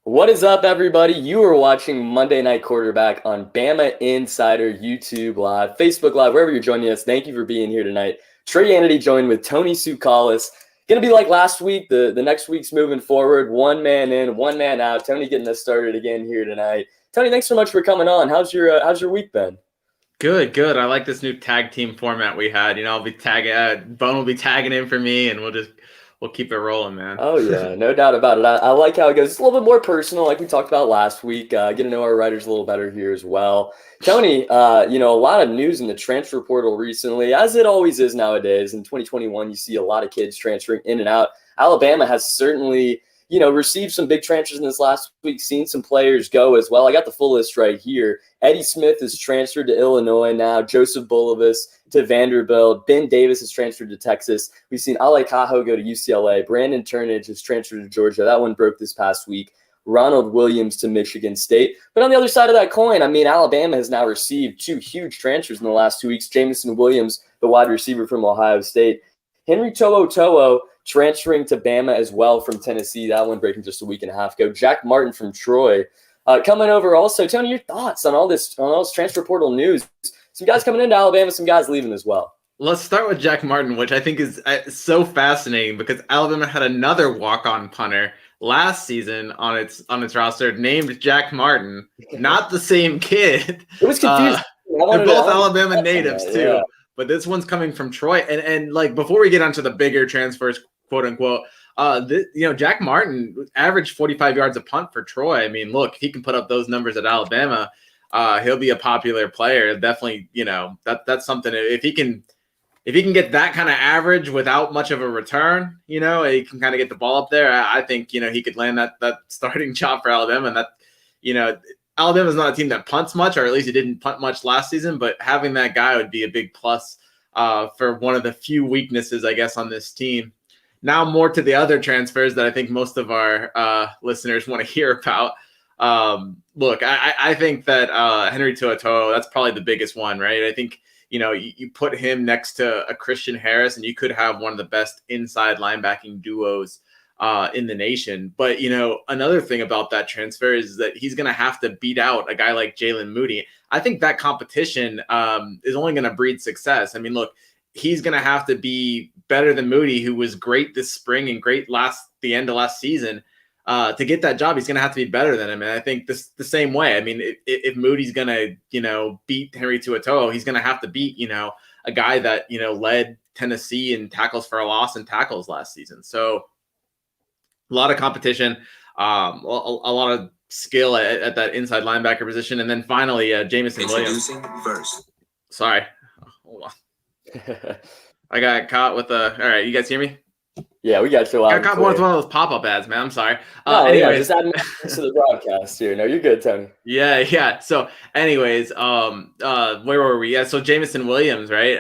What is up, everybody? You are watching Monday Night Quarterback on Bama Insider, YouTube Live, Facebook Live, wherever you're joining us. Thank you for being here tonight. Trey Hannity joined with Tony Tsoukalis. Going to be like last week. The next week's moving forward. One man in, one man out. Tony getting us started again here tonight. Tony, thanks so much for coming on. How's your week been? Good. I like this new tag team format we had. I'll be tagging, Bone will be tagging in for me, and we'll keep it rolling, man. Oh, yeah, no doubt about it. I like how it goes. It's a little bit more personal, like we talked about last week. Get to know our writers a little better here as well. Tony, a lot of news in the transfer portal recently, as it always is nowadays. In 2021, you see a lot of kids transferring in and out. Alabama has certainly, received some big transfers in this last week, seen some players go as well. I got the full list right here. Eddie Smith is transferred to Illinois now. Joseph Bulovas to Vanderbilt. Ben Davis has transferred to Texas. We've seen Ale Cajo go to UCLA. Brandon Turnage has transferred to Georgia. That one broke this past week. Ronald Williams to Michigan State. But on the other side of that coin, Alabama has now received two huge transfers in the last 2 weeks. Jamison Williams, the wide receiver from Ohio State. Henry To'oTo'o transferring to Bama as well from Tennessee. That one breaking just a week and a half ago. Jack Martin from Troy coming over also. Tony, your thoughts on all this transfer portal news? Some guys coming into Alabama, some guys leaving as well. Let's start with Jack Martin, which I think is so fascinating because Alabama had another walk-on punter last season on its roster named Jack Martin, not the same kid. It was confusing. They're both Alabama natives too. Yeah. But this one's coming from Troy. And like before we get onto the bigger transfers, quote unquote, Jack Martin averaged 45 yards a punt for Troy. I mean, look, if he can put up those numbers at Alabama, he'll be a popular player. Definitely, that's something. If he can get that kind of average without much of a return, he can kind of get the ball up there. I think, he could land that starting job for Alabama. And that, Alabama's not a team that punts much, or at least he didn't punt much last season, but having that guy would be a big plus for one of the few weaknesses, I guess, on this team. Now more to the other transfers that I think most of our listeners want to hear about. Look, I think that Henry To'oTo'o, that's probably the biggest one, right? I think, you put him next to a Christian Harris, and you could have one of the best inside linebacking duos in the nation. But, another thing about that transfer is that he's going to have to beat out a guy like Jalen Moody. I think that competition is only going to breed success. I mean, look, he's going to have to be better than Moody, who was great this spring and great the end of last season. To get that job, he's going to have to be better than him. And I think the same way. I mean, if Moody's going to, beat Henry To'oTo'o, he's going to have to beat, a guy that, led Tennessee in tackles for a loss and tackles last season. So a lot of competition, a lot of skill at that inside linebacker position. And then finally, Jamison Williams. First. Sorry. Hold on. I got caught with all right, you guys hear me? Yeah, we got you. I got caught with one of those pop-up ads, man. I'm sorry. Anyways, just add to the broadcast here. No, you're good, Tony. Yeah. So, anyways, where were we? Yeah, so Jamison Williams, right?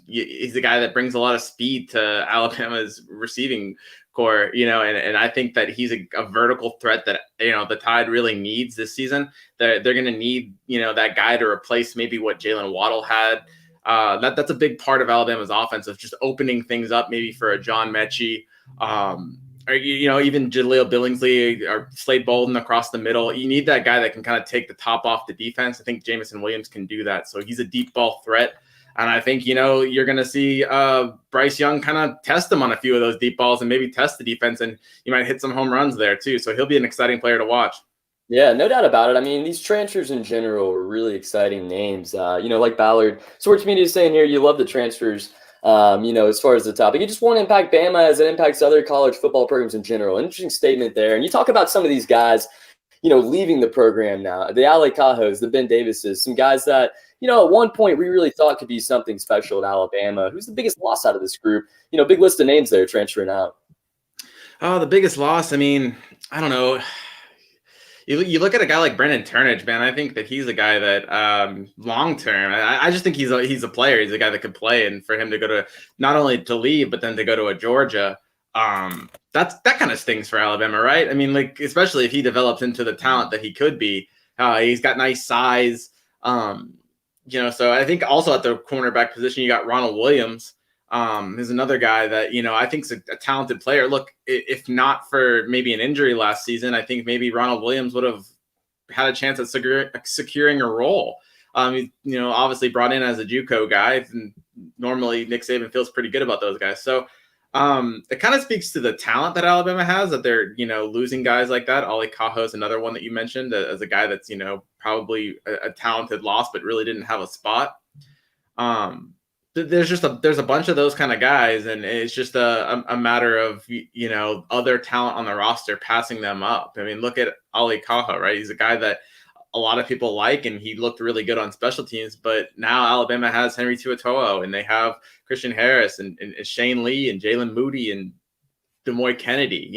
He's the guy that brings a lot of speed to Alabama's receiving core, and I think that he's a vertical threat that, the Tide really needs this season. They're going to need, that guy to replace maybe what Jalen Waddle had. That's a big part of Alabama's offense, of just opening things up maybe for a John Mechie, or, even Jaleel Billingsley or Slade Bolden across the middle. You need that guy that can kind of take the top off the defense. I think Jamison Williams can do that. So he's a deep ball threat. And I think, you're going to see Bryce Young kind of test him on a few of those deep balls and maybe test the defense, and you might hit some home runs there too. So he'll be an exciting player to watch. Yeah, no doubt about it. I mean, these transfers in general are really exciting names. Like Ballard. Sports Media is saying here, you love the transfers, as far as the topic. It just won't impact Bama as it impacts other college football programs in general. Interesting statement there. And you talk about some of these guys, leaving the program now. The Ale Cajos, the Ben Davises, some guys that, at one point we really thought could be something special at Alabama. Who's the biggest loss out of this group? Big list of names there transferring out. Oh, the biggest loss. I mean, I don't know. You look at a guy like Brandon Turnage, man. I think that he's a guy that long term, I just think he's a player. He's a guy that could play, and for him to go to not only to leave, but then to go to a Georgia, that kind of stings for Alabama, right? I mean, like, especially if he develops into the talent that he could be. He's got nice size, so I think also at the cornerback position you got Ronald Williams. Is another guy that, I think is a talented player. Look, if not for maybe an injury last season, I think maybe Ronald Williams would have had a chance at securing a role. Obviously brought in as a JUCO guy, and normally Nick Saban feels pretty good about those guys. So it kind of speaks to the talent that Alabama has, that they're, losing guys like that. Ali Cajo is another one that you mentioned as a guy that's, probably a talented loss, but really didn't have a spot. There's a bunch of those kind of guys, and it's just a matter of, other talent on the roster passing them up. I mean, look at Ali Cajo, right? He's a guy that a lot of people like, and he looked really good on special teams, but now Alabama has Henry TuaTo'o, and they have Christian Harris and Shane Lee and Jalen Moody and Demoy Kennedy.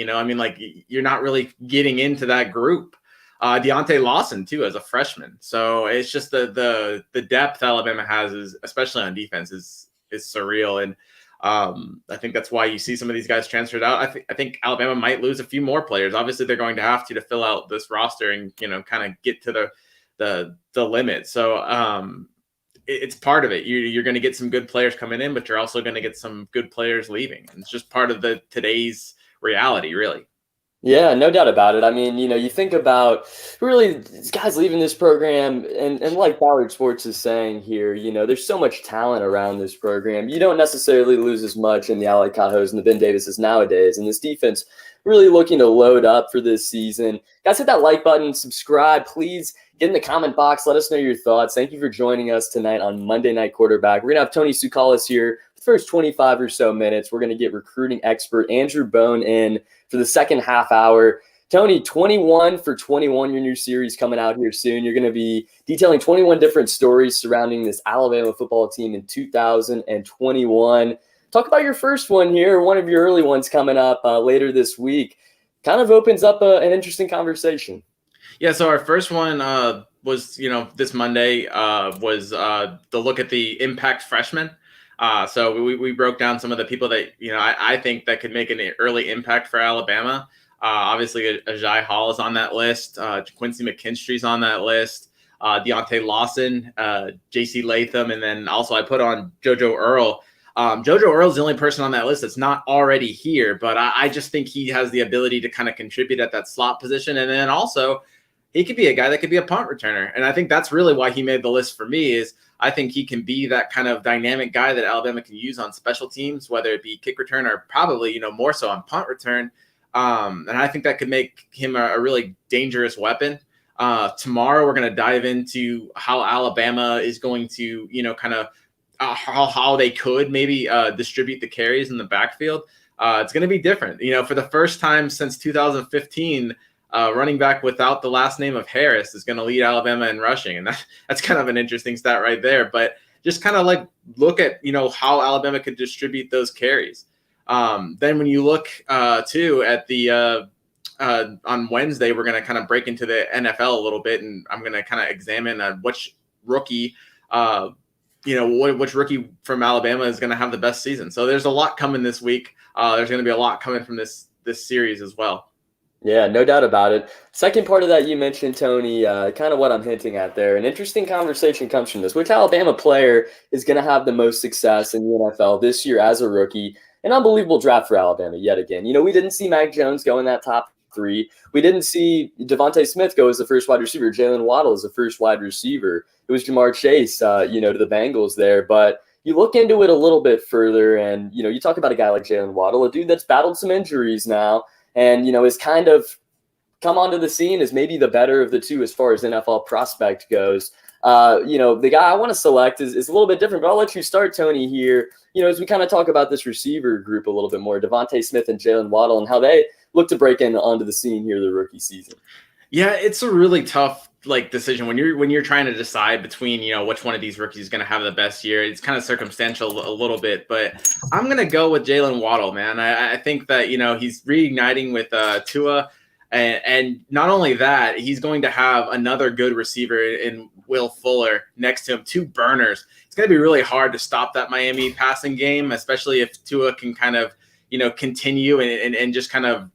You're not really getting into that group. Deontay Lawson too, as a freshman. So it's just the depth Alabama has, is especially on defense, is surreal. And I think that's why you see some of these guys transferred out. I think Alabama might lose a few more players. Obviously they're going to have to fill out this roster and, kind of get to the limit. So it's part of it. You're going to get some good players coming in, but you're also going to get some good players leaving. It's just part of today's reality, really. Yeah, no doubt about it. I mean, you think about really these guys leaving this program, and like Ballard Sports is saying here, there's so much talent around this program. You don't necessarily lose as much in the Ali Cajos and the Ben Davises nowadays. And this defense really looking to load up for this season. Guys, hit that like button, subscribe, please. Get in the comment box. Let us know your thoughts. Thank you for joining us tonight on Monday Night Quarterback. We're going to have Tony Tsoukalas here for the first 25 or so minutes. We're going to get recruiting expert Andrew Bone in for the second half hour. Tony, 21 for 21, your new series coming out here soon. You're going to be detailing 21 different stories surrounding this Alabama football team in 2021. Talk about your first one here, one of your early ones coming up later this week. Kind of opens up an interesting conversation. Yeah, so our first one was, this Monday was the look at the impact freshmen. So we broke down some of the people that, I think that could make an early impact for Alabama. Obviously, Ajay Hall is on that list. Quincy McKinstry's on that list. Deontay Lawson, J.C. Latham, and then also I put on JoJo Earl. JoJo Earl is the only person on that list that's not already here, but I just think he has the ability to kind of contribute at that slot position. And then also, he could be a guy that could be a punt returner. And I think that's really why he made the list for me, is I think he can be that kind of dynamic guy that Alabama can use on special teams, whether it be kick return or probably, more so on punt return. And I think that could make him a really dangerous weapon. Tomorrow, we're going to dive into how Alabama is going to, kind of how they could maybe distribute the carries in the backfield. It's going to be different. For the first time since 2015, running back without the last name of Harris is going to lead Alabama in rushing. And that's kind of an interesting stat right there. But just kind of like look at, how Alabama could distribute those carries. Then when you look too at the on Wednesday, we're going to kind of break into the NFL a little bit. And I'm going to kind of examine which rookie which rookie from Alabama is going to have the best season. So there's a lot coming this week. There's going to be a lot coming from this series as well. Yeah, no doubt about it. Second part of that you mentioned, Tony, kind of what I'm hinting at there. An interesting conversation comes from this. Which Alabama player is going to have the most success in the NFL this year as a rookie? An unbelievable draft for Alabama yet again. We didn't see Mac Jones go in that top 3. We didn't see Devontae Smith go as the first wide receiver. Jalen Waddle as the first wide receiver. It was Jamar Chase, to the Bengals there. But you look into it a little bit further, and, you talk about a guy like Jalen Waddle, a dude that's battled some injuries now, and, is kind of come onto the scene as maybe the better of the two as far as NFL prospect goes. The guy I want to select is a little bit different, but I'll let you start, Tony, here. As we kind of talk about this receiver group a little bit more, Devontae Smith and Jalen Waddle, and how they look to break onto the scene here the rookie season. Yeah, it's a really tough decision when you're trying to decide between which one of these rookies is going to have the best year. It's kind of circumstantial a little bit, but I'm going to go with Jalen Waddle, man. I think that he's reigniting with Tua, and not only that, he's going to have another good receiver in Will Fuller next to him, 2 burners. It's going to be really hard to stop that Miami passing game, especially if Tua can kind of continue and just kind of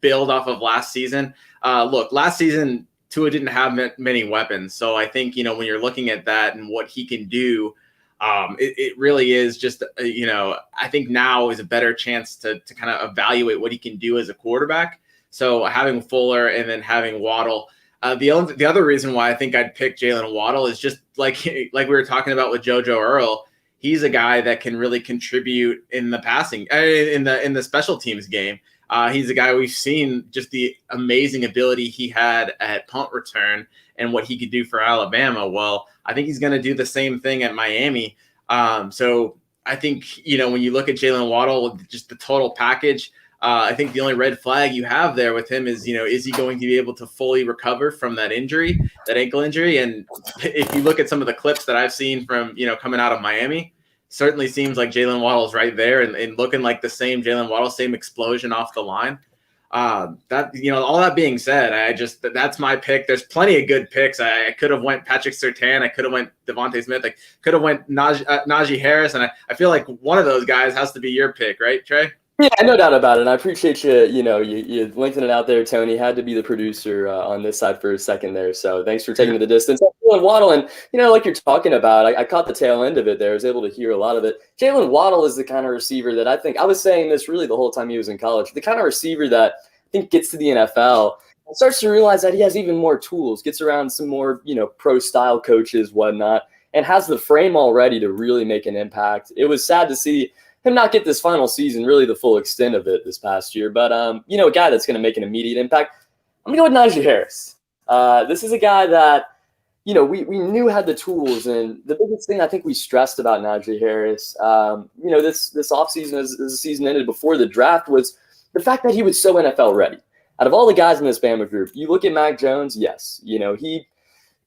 build off of last season. Look, last season, Tua didn't have many weapons. So I think, when you're looking at that and what he can do, It really is just, I think now is a better chance to kind of evaluate what he can do as a quarterback. So having Fuller and then having Waddle. The other reason why I think I'd pick Jalen Waddle is just like we were talking about with JoJo Earl. He's a guy that can really contribute in the passing, in the special teams game. He's a guy we've seen just the amazing ability he had at punt return and what he could do for Alabama. Well, I think he's going to do the same thing at Miami. So I think, when you look at Jalen Waddle, just the total package, I think the only red flag you have there with him is, is he going to be able to fully recover from that injury, that ankle injury? And if you look at some of the clips that I've seen from, coming out of Miami, certainly seems like Jalen Waddle's right there and looking like the same Jalen Waddle, same explosion off the line. All that being said, that's my pick. There's plenty of good picks. I could have went Patrick Surtain. I could have went Devontae Smith. I could have went Najee Harris. And I feel like one of those guys has to be your pick, right, Trey? Yeah, no doubt about it. And I appreciate you, you linking it out there, Tony. Had to be the producer on this side for a second there. So thanks for taking the distance. Jalen Waddle, and, like you're talking about, I caught the tail end of it there. I was able to hear a lot of it. Jalen Waddle is the kind of receiver that I was saying this really the whole time he was in college, the kind of receiver that I think gets to the NFL and starts to realize that he has even more tools, gets around some more, pro-style coaches, whatnot, and has the frame already to really make an impact. It was sad to see him not get this final season, really the full extent of it this past year. But, a guy that's going to make an immediate impact, I'm going to go with Najee Harris. This is a guy that, we knew had the tools. And the biggest thing I think we stressed about Najee Harris, this offseason, as the season ended before the draft, was the fact that he was so NFL ready. Out of all the guys in this Bama group, you look at Mac Jones, yes, he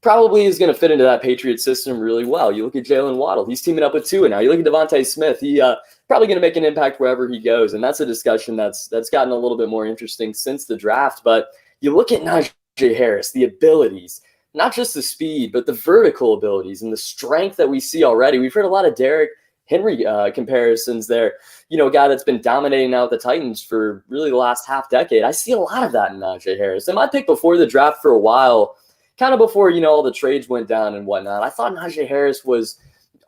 probably is going to fit into that Patriots system really well. You look at Jalen Waddle, he's teaming up with Tua now. You look at Devontae Smith, he probably going to make an impact wherever he goes. And that's a discussion that's gotten a little bit more interesting since the draft. But you look at Najee Harris, the abilities, not just the speed, but the vertical abilities and the strength that we see already. We've heard a lot of Derrick Henry comparisons there. A guy that's been dominating now with the Titans for really the last half decade. I see a lot of that in Najee Harris. And my pick before the draft for a while, kind of before, all the trades went down and whatnot, I thought Najee Harris was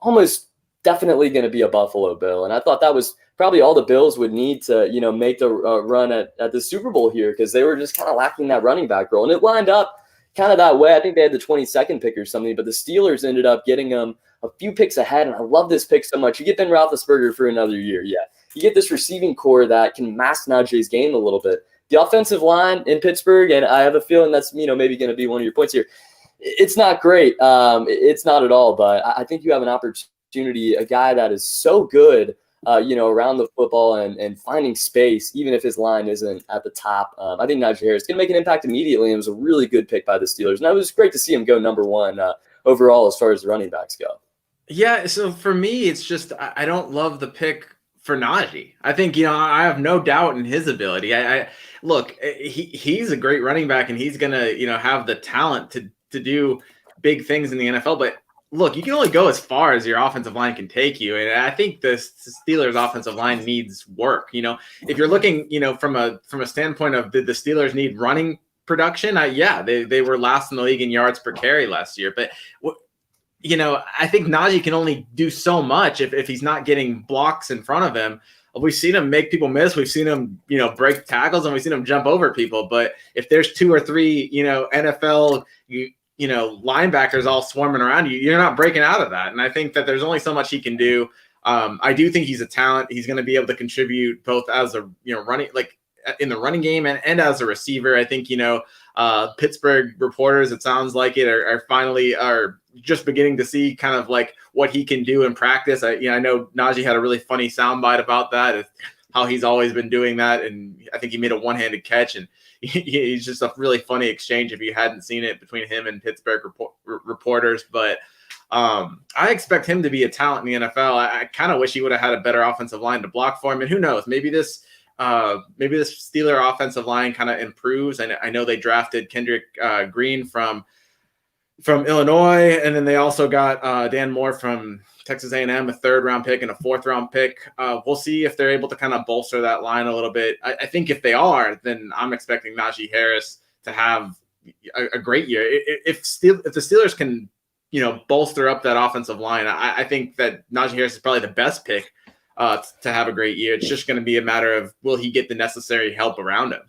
almost definitely going to be a Buffalo Bill. And I thought that was probably all the Bills would need to, make the run at the Super Bowl here, because they were just kind of lacking that running back role. And it lined up kind of that way. I think they had the 22nd pick or something, but the Steelers ended up getting them a few picks ahead. And I love this pick so much. You get Ben Roethlisberger for another year. Yeah. You get this receiving core that can mask Najee's game a little bit. The offensive line in Pittsburgh, and I have a feeling that's, maybe going to be one of your points here. It's not great. It's not at all, but I think you have an opportunity, a guy that is so good, around the football and finding space, even if his line isn't at the top. I think Najee Harris is going to make an impact immediately, and it was a really good pick by the Steelers. And it was great to see him go number one overall as far as the running backs go. Yeah, so for me, it's just I don't love the pick for Najee. I think, I have no doubt in his ability. I look, he's a great running back, and he's going to, have the talent to do big things in the NFL. But look, you can only go as far as your offensive line can take you. And I think the Steelers offensive line needs work. If you're looking, from a standpoint of did the Steelers need running production? They were last in the league in yards per carry last year. But I think Najee can only do so much if he's not getting blocks in front of him. We've seen him make people miss. We've seen him, break tackles, and we've seen him jump over people. But if there's two or three, NFL, linebackers all swarming around you, you're not breaking out of that. And I think that there's only so much he can do. I do think he's a talent. He's going to be able to contribute both as a, running, like in the running game and as a receiver. I think, Pittsburgh reporters, it sounds like it, are finally just beginning to see kind of like what he can do in practice. I know Najee had a really funny soundbite about that, how he's always been doing that. And I think he made a one-handed catch, and he's just a really funny exchange if you hadn't seen it between him and Pittsburgh reporters. But I expect him to be a talent in the NFL. I kind of wish he would have had a better offensive line to block for him. And who knows, maybe this Steeler offensive line kind of improves. I know they drafted Kendrick Green from Illinois, and then they also got Dan Moore from Texas A&M, a third-round pick and a fourth-round pick. We'll see if they're able to kind of bolster that line a little bit. I think if they are, then I'm expecting Najee Harris to have a great year. If the Steelers can, bolster up that offensive line. I think that Najee Harris is probably the best pick to have a great year. It's just going to be a matter of, will he get the necessary help around him?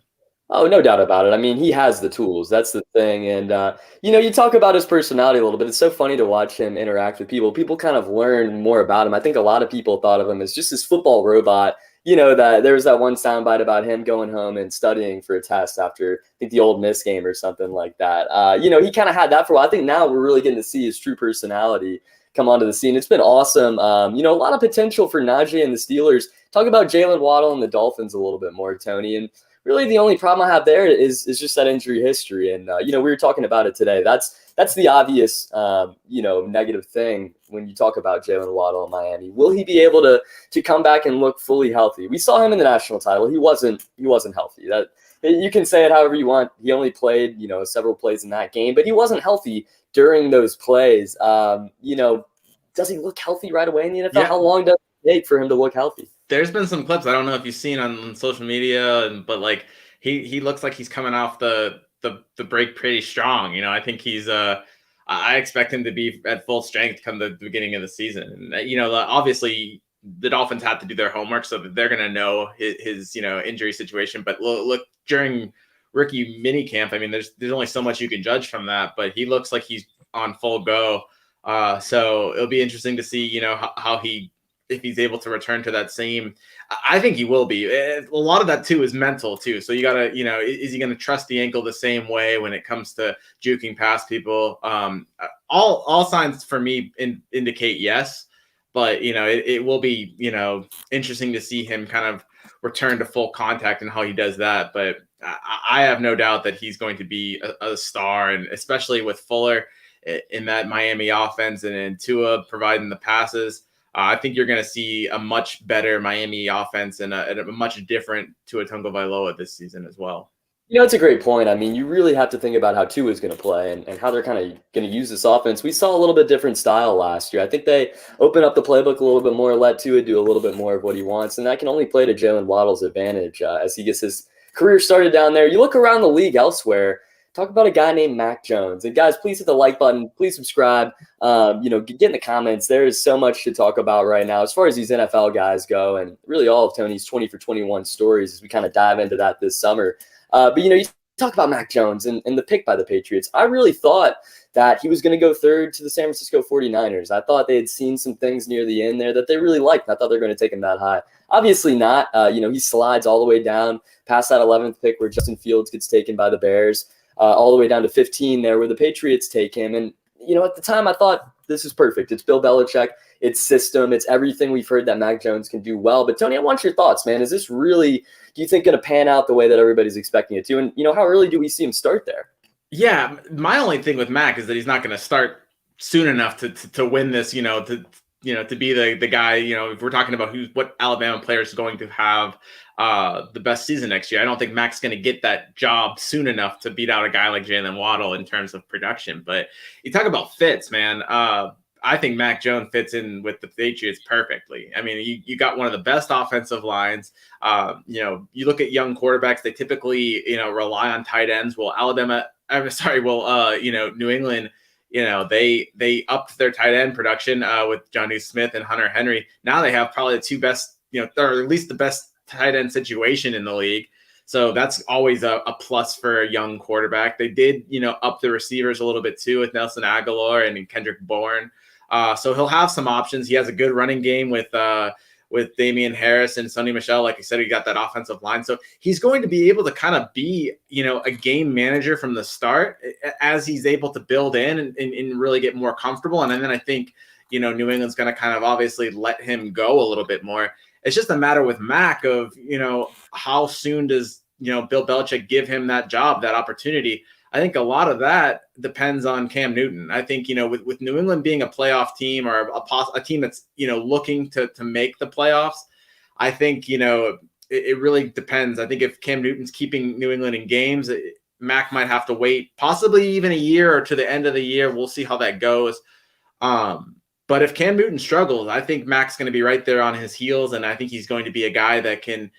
Oh, no doubt about it. I mean, he has the tools. That's the thing. And, you talk about his personality a little bit. It's so funny to watch him interact with people. People kind of learn more about him. I think a lot of people thought of him as just this football robot. That there was that one soundbite about him going home and studying for a test after, I think, the Ole Miss game or something like that. He kind of had that for a while. I think now we're really getting to see his true personality come onto the scene. It's been awesome. A lot of potential for Najee and the Steelers. Talk about Jalen Waddle and the Dolphins a little bit more, Tony. And really, the only problem I have there is just that injury history. And, we were talking about it today. That's the obvious, negative thing when you talk about Jalen Waddle in Miami. Will he be able to come back and look fully healthy? We saw him in the national title. He wasn't healthy. That you can say it however you want. He only played, several plays in that game, but he wasn't healthy during those plays. Does he look healthy right away in the NFL? Yeah. How long does it take for him to look healthy? There's been some clips. I don't know if you've seen on social media, but like he looks like he's coming off the break pretty strong. I think he's I expect him to be at full strength come the beginning of the season. And obviously the Dolphins have to do their homework, so that they're going to know his injury situation. But look, during rookie mini camp, I mean, there's only so much you can judge from that, but he looks like he's on full go. So it'll be interesting to see how if he's able to return to that same. I think he will be. A lot of that too is mental too. So you gotta, is he going to trust the ankle the same way when it comes to juking past people? All signs for me indicate yes, but it will be interesting to see him kind of return to full contact and how he does that. But I have no doubt that he's going to be a star, and especially with Fuller in that Miami offense and in Tua providing the passes. I think you're going to see a much better Miami offense and a much different Tua Tagovailoa this season as well. It's a great point. I mean, you really have to think about how Tua is going to play and how they're kind of going to use this offense. We saw a little bit different style last year. I think they open up the playbook a little bit more, let Tua do a little bit more of what he wants, and that can only play to Jalen Waddle's advantage as he gets his career started down there. You look around the league elsewhere. Talk about a guy named Mac Jones. And guys, please hit the like button. Please subscribe. Get in the comments. There is so much to talk about right now as far as these NFL guys go, and really all of Tony's 20 for 21 stories as we kind of dive into that this summer. But you talk about Mac Jones and the pick by the Patriots. I really thought that he was going to go third to the San Francisco 49ers. I thought they had seen some things near the end there that they really liked. I thought they were going to take him that high. Obviously not. He slides all the way down past that 11th pick where Justin Fields gets taken by the Bears. All the way down to 15 there where the Patriots take him. And, at the time I thought this is perfect. It's Bill Belichick. It's system. It's everything we've heard that Mac Jones can do well. But, Tony, I want your thoughts, man. Is this really, do you think, going to pan out the way that everybody's expecting it to? And, how early do we see him start there? Yeah, my only thing with Mac is that he's not going to start soon enough to win this, to be the guy, if we're talking about what Alabama player is going to have the best season next year. I don't think Mac's going to get that job soon enough to beat out a guy like Jalen Waddle in terms of production. But you talk about fits, man. I think Mac Jones fits in with the Patriots perfectly. I mean, you got one of the best offensive lines. You look at young quarterbacks, they typically, rely on tight ends. Well, New England, they upped their tight end production with Jonnu Smith and Hunter Henry. Now they have probably the two best, or at least the best tight end situation in the league. So that's always a plus for a young quarterback. They did, up the receivers a little bit too with Nelson Aguilar and Kendrick Bourne. So he'll have some options. He has a good running game with Damian Harris and Sonny Michel. Like I said, he got that offensive line. So he's going to be able to kind of be, a game manager from the start as he's able to build in and really get more comfortable. And then I think, New England's going to kind of obviously let him go a little bit more. It's just a matter with Mac of, how soon does, Bill Belichick give him that job, that opportunity. I think a lot of that depends on Cam Newton. I think, with New England being a playoff team or a team that's, looking to make the playoffs, I think, it really depends. I think if Cam Newton's keeping New England in games, Mac might have to wait possibly even a year or to the end of the year. We'll see how that goes. But if Cam Newton struggles, I think Mac's going to be right there on his heels. And I think he's going to be a guy that can,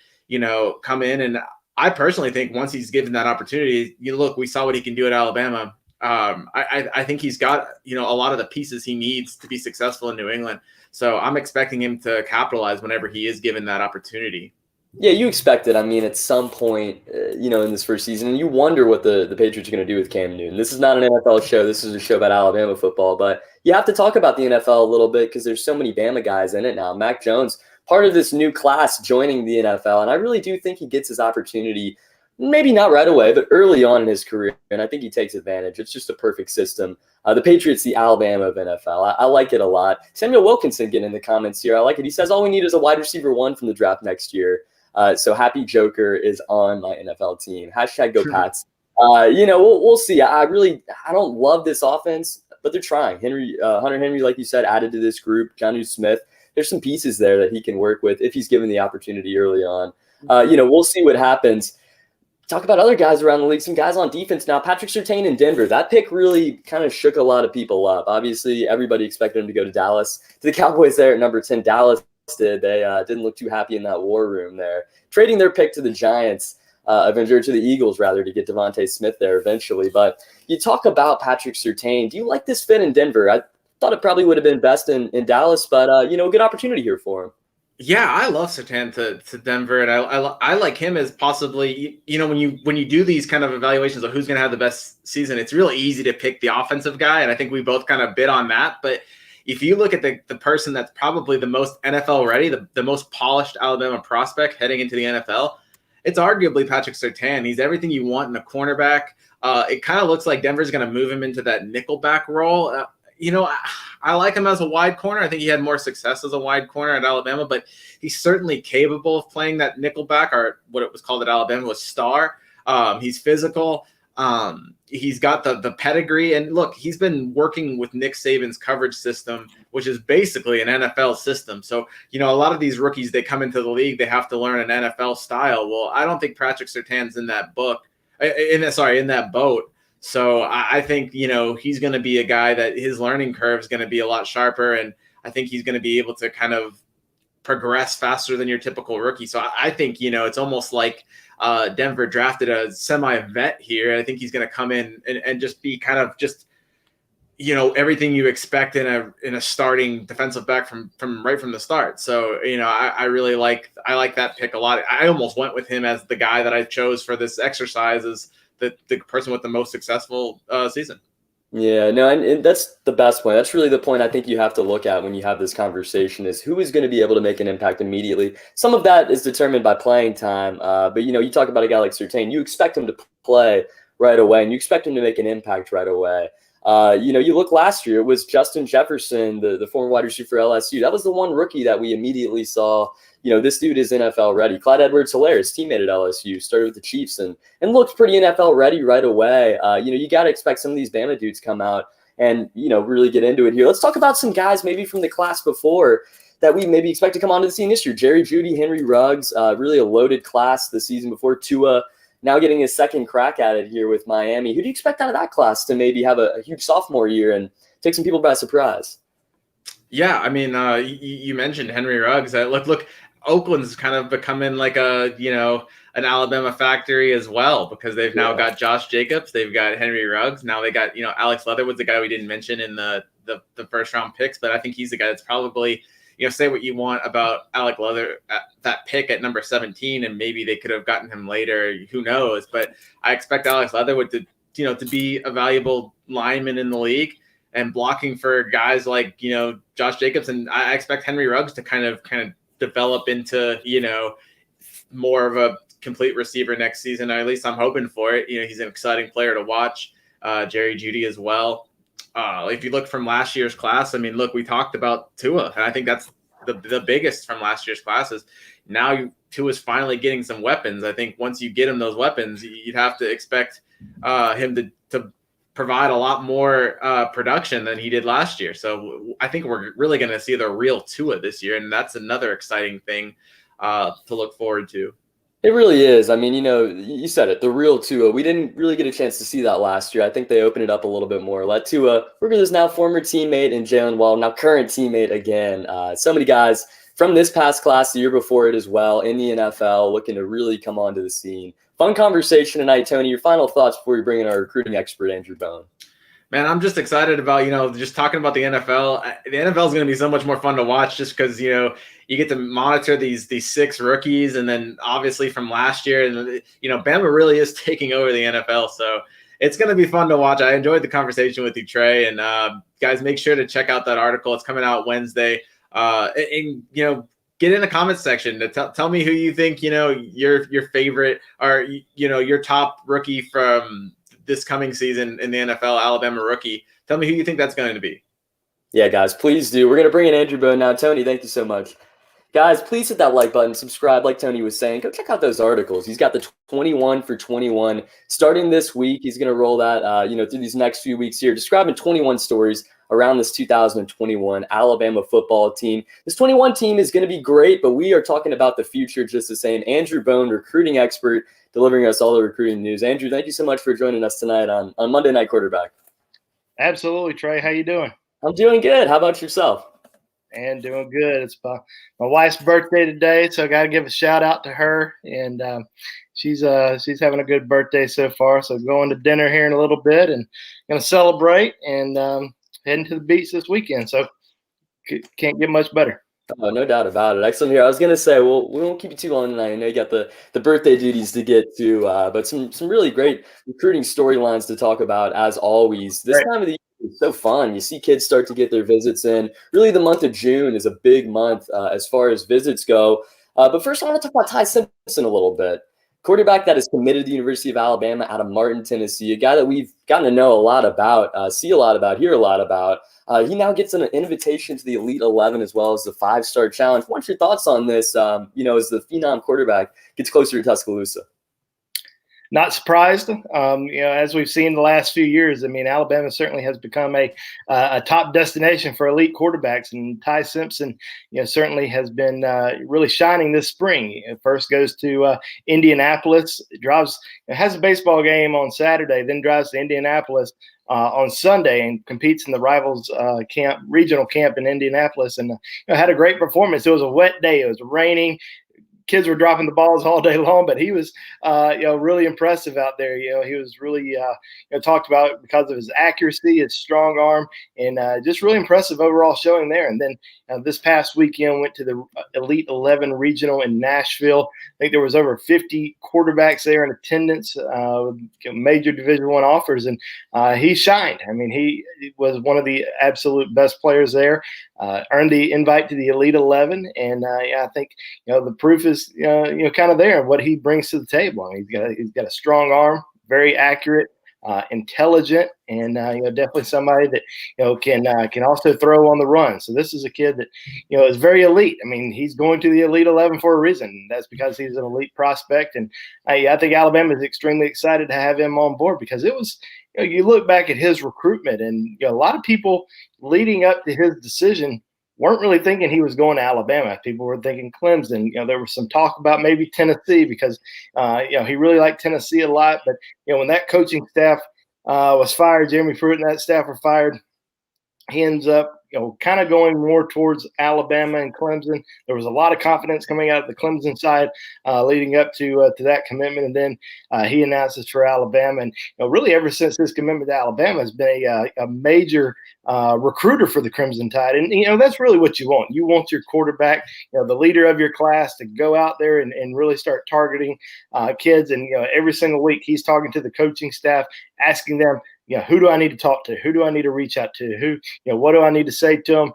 come in. And I personally think once he's given that opportunity, look, we saw what he can do at Alabama. I think he's got, a lot of the pieces he needs to be successful in New England. So I'm expecting him to capitalize whenever he is given that opportunity. Yeah, you expect it. I mean, at some point, in this first season, and you wonder what the Patriots are going to do with Cam Newton. This is not an NFL show. This is a show about Alabama football. But you have to talk about the NFL a little bit because there's so many Bama guys in it now. Mac Jones, part of this new class joining the NFL, and I really do think he gets his opportunity, maybe not right away, but early on in his career, and I think he takes advantage. It's just a perfect system. The Patriots, the Alabama of NFL. I like it a lot. Samuel Wilkinson getting in the comments here. I like it. He says, all we need is a wide receiver 1 from the draft next year. So Happy Joker is on my NFL team. Hashtag go Pats. We'll see. I don't love this offense, but they're trying. Hunter Henry, like you said, added to this group. Jonnu Smith. There's some pieces there that he can work with if he's given the opportunity early on. We'll see what happens. Talk about other guys around the league, some guys on defense now. Patrick Surtain in Denver. That pick really kind of shook a lot of people up. Obviously, everybody expected him to go to Dallas. To the Cowboys there at number 10, Dallas did. They didn't look too happy in that war room there. Trading their pick to the Giants, to the Eagles, rather, to get Devontae Smith there eventually. But you talk about Patrick Surtain. Do you like this fit in Denver? I thought it probably would have been best in Dallas, but, a good opportunity here for him. Yeah, I love Surtain to Denver, and I like him as possibly, when you do these kind of evaluations of who's going to have the best season, it's really easy to pick the offensive guy, and I think we both kind of bid on that. But if you look at the person that's probably the most NFL ready, the most polished Alabama prospect heading into the NFL, it's arguably Patrick Surtain. He's everything you want in a cornerback. It kind of looks like Denver's going to move him into that nickelback role. I like him as a wide corner. I think he had more success as a wide corner at Alabama, but he's certainly capable of playing that nickelback, or what it was called at Alabama was star. He's physical. He's got the pedigree. And look, he's been working with Nick Saban's coverage system, which is basically an NFL system. So, a lot of these rookies, they come into the league, they have to learn an NFL style. Well, I don't think Patrick Surtain's in that boat. So I think, he's going to be a guy that his learning curve is going to be a lot sharper. And I think he's going to be able to kind of progress faster than your typical rookie. So I think, it's almost like Denver drafted a semi-vet here. I think he's going to come in and just be kind of just, everything you expect in a starting defensive back from right from the start. So, I really like that pick a lot. I almost went with him as the guy that I chose for this exercise as the person with the most successful season. Yeah, no, and that's the best point. That's really the point I think you have to look at when you have this conversation is who is going to be able to make an impact immediately. Some of that is determined by playing time, but, you talk about a guy like Surtain, you expect him to play right away, and you expect him to make an impact right away. You look last year, it was Justin Jefferson, the former wide receiver for LSU. That was the one rookie that we immediately saw, this dude is NFL ready. Clyde Edwards-Helaire, his teammate at LSU, started with the Chiefs and looked pretty NFL ready right away. You got to expect some of these Bama dudes come out and, really get into it here. Let's talk about some guys maybe from the class before that we maybe expect to come onto the scene this year. Jerry Jeudy, Henry Ruggs, really a loaded class the season before. Tua now getting his second crack at it here with Miami. Who do you expect out of that class to maybe have a huge sophomore year and take some people by surprise? Yeah, I mean, you mentioned Henry Ruggs. Look, Oakland's kind of becoming like an Alabama factory as well because they've now got Josh Jacobs, they've got Henry Ruggs, now they got Alex Leatherwood's the guy we didn't mention in the first round picks, but I think he's the guy that's probably say what you want about Alec Leather, that pick at number 17, and maybe they could have gotten him later. Who knows? But I expect Alex Leatherwood to be a valuable lineman in the league and blocking for guys like Josh Jacobs, and I expect Henry Ruggs to kind of develop into more of a complete receiver next season. Or at least I'm hoping for it. He's an exciting player to watch. Jerry Jeudy as well. If you look from last year's class, I mean, look, we talked about Tua, and I think that's the biggest from last year's classes. Now Tua's finally getting some weapons. I think once you get him those weapons, you'd have to expect him to provide a lot more production than he did last year. So I think we're really going to see the real Tua this year, and that's another exciting thing to look forward to. It really is. I mean, you said it, the real Tua. We didn't really get a chance to see that last year. I think they opened it up a little bit more. Let Tua, Rugger's now former teammate, and Jalen Waddle, now current teammate again. So many guys from this past class, the year before it as well, in the NFL, looking to really come onto the scene. Fun conversation tonight, Tony. Your final thoughts before we bring in our recruiting expert, Andrew Bone. Man, I'm just excited about, just talking about the NFL. The NFL is going to be so much more fun to watch just because, you get to monitor these 6 rookies. And then obviously from last year, and, Bama really is taking over the NFL. So it's going to be fun to watch. I enjoyed the conversation with you, Trey. And guys, make sure to check out that article. It's coming out Wednesday. Get in the comments section to tell me who you think, your favorite or, your top rookie from this coming season in the NFL, Alabama rookie. Tell me who you think that's going to be. Yeah, guys, please do. We're going to bring in Andrew Bone now. Tony, thank you so much. Guys, please hit that like button, subscribe, like Tony was saying. Go check out those articles. He's got the 21 for 21 starting this week. He's going to roll that, through these next few weeks here, describing 21 stories around this 2021 Alabama football team. This 21 team is going to be great, but we are talking about the future just the same. Andrew Bone, recruiting expert, delivering us all the recruiting news. Andrew, thank you so much for joining us tonight on Monday Night Quarterback. Absolutely, Trey. How you doing? I'm doing good. How about yourself? And doing good. It's my wife's birthday today, so I got to give a shout out to her. And she's having a good birthday so far. So going to dinner here in a little bit and going to celebrate and heading to the beach this weekend. So can't get much better. Oh, no doubt about it. Excellent here. I was going to say, well, we won't keep you too long tonight. I know you got the birthday duties to get to, but some really great recruiting storylines to talk about, as always. This time of the year is so fun. You see kids start to get their visits in. Really, the month of June is a big month as far as visits go. But first, I want to talk about Ty Simpson a little bit. Quarterback that is committed to the University of Alabama out of Martin, Tennessee, a guy that we've gotten to know a lot about, see a lot about, hear a lot about. He now gets an invitation to the Elite 11 as well as the 5-star challenge. What's your thoughts on this, as the phenom quarterback gets closer to Tuscaloosa? Not surprised. As we've seen the last few years, Alabama certainly has become a top destination for elite quarterbacks, and Ty Simpson, certainly has been really shining this spring. First goes to Indianapolis, has a baseball game on Saturday, then drives to Indianapolis on Sunday and competes in the Rivals regional camp in Indianapolis, and had a great performance. It was a wet day. It was raining. Kids were dropping the balls all day long, but he was, really impressive out there. He was really, talked about because of his accuracy, his strong arm, and just really impressive overall showing there. And then this past weekend went to the Elite 11 regional in Nashville. I think there was over 50 quarterbacks there in attendance, major Division I offers, and he shined. He was one of the absolute best players there. Earned the invite to the Elite 11, and I think the proof is kind of there what he brings to the table. He's got a strong arm, very accurate, intelligent, and definitely somebody that can also throw on the run. So this is a kid that is very elite. He's going to the Elite 11 for a reason. That's because he's an elite prospect, and I think Alabama is extremely excited to have him on board because it was. You look back at his recruitment, and a lot of people leading up to his decision weren't really thinking he was going to Alabama. People were thinking Clemson. There was some talk about maybe Tennessee because he really liked Tennessee a lot. But when that coaching staff was fired, Jeremy Pruitt and that staff were fired, he ends up kind of going more towards Alabama and Clemson. There was a lot of confidence coming out of the Clemson side leading up to that commitment, and then he announces for Alabama. And really, ever since his commitment to Alabama, has been a major recruiter for the Crimson Tide. And that's really what you want. You want your quarterback, the leader of your class, to go out there and really start targeting kids. And every single week, he's talking to the coaching staff, asking them, who do I need to talk to? Who do I need to reach out to? What do I need to say to them?